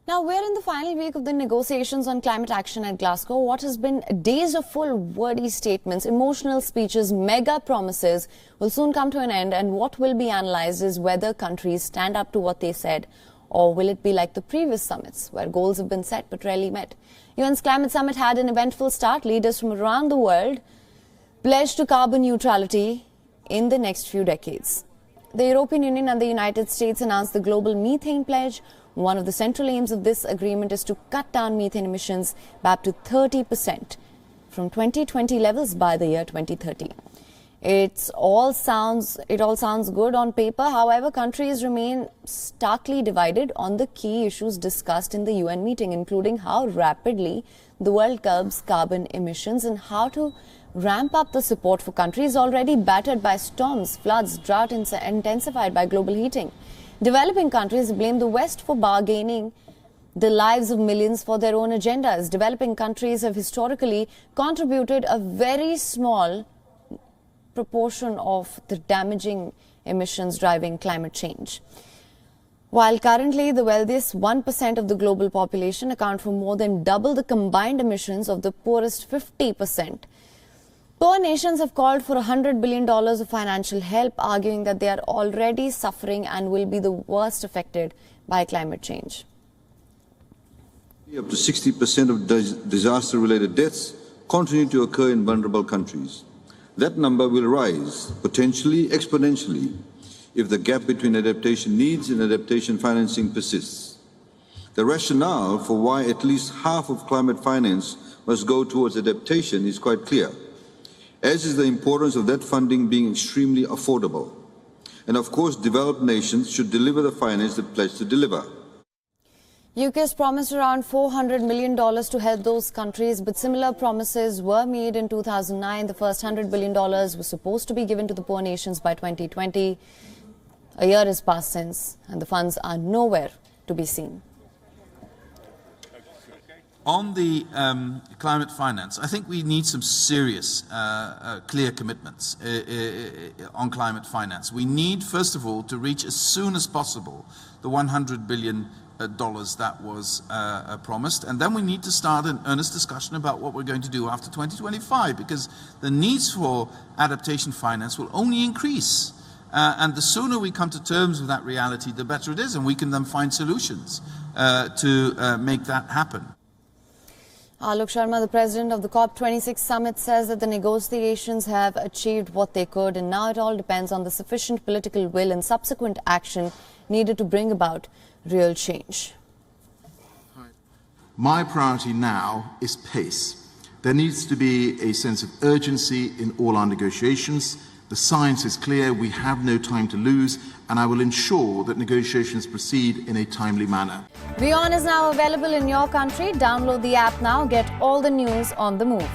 Now, we're in the final week of the negotiations on climate action at Glasgow. What has been days of full wordy statements, emotional speeches, mega promises will soon come to an end, and what will be analysed is whether countries stand up to what they said, or will it be like the previous summits, where goals have been set but rarely met. UN's climate summit had an eventful start. Leaders from around the world pledged to carbon neutrality in the next few decades. The European Union and the United States announced the global methane pledge. One of the central aims of this agreement is to cut down methane emissions by up to 30% from 2020 levels by the year 2030. It all sounds good on paper. However, countries remain starkly divided on the key issues discussed in the UN meeting, including how rapidly the world curbs carbon emissions and how to ramp up the support for countries already battered by storms, floods, drought intensified by global heating. Developing countries blame the West for bargaining the lives of millions for their own agendas. Developing countries have historically contributed a very small proportion of the damaging emissions driving climate change. While currently the wealthiest 1% of the global population account for more than double the combined emissions of the poorest 50%. Poor nations have called for $100 billion of financial help, arguing that they are already suffering and will be the worst affected by climate change. Up to 60% of disaster-related deaths continue to occur in vulnerable countries. That number will rise, potentially exponentially, if the gap between adaptation needs and adaptation financing persists. The rationale for why at least half of climate finance must go towards adaptation is quite clear, as is the importance of that funding being extremely affordable. And of course, developed nations should deliver the finance that pledged to deliver. UK's promised around $400 million to help those countries, but similar promises were made in 2009. The first $100 billion was supposed to be given to the poor nations by 2020. A year has passed since, and the funds are nowhere to be seen. On the climate finance, I think we need some serious, clear commitments on climate finance. We need, first of all, to reach as soon as possible the $100 billion that was promised, and then we need to start an earnest discussion about what we're going to do after 2025, because the needs for adaptation finance will only increase. And the sooner we come to terms with that reality, the better it is, and we can then find solutions to make that happen. Alok Sharma, the president of the COP26 summit, says that the negotiations have achieved what they could, and now it all depends on the sufficient political will and subsequent action needed to bring about real change. My priority now is pace. There needs to be a sense of urgency in all our negotiations. The science is clear, we have no time to lose, and I will ensure that negotiations proceed in a timely manner. WION is now available in your country. Download the app now. Get all the news on the move.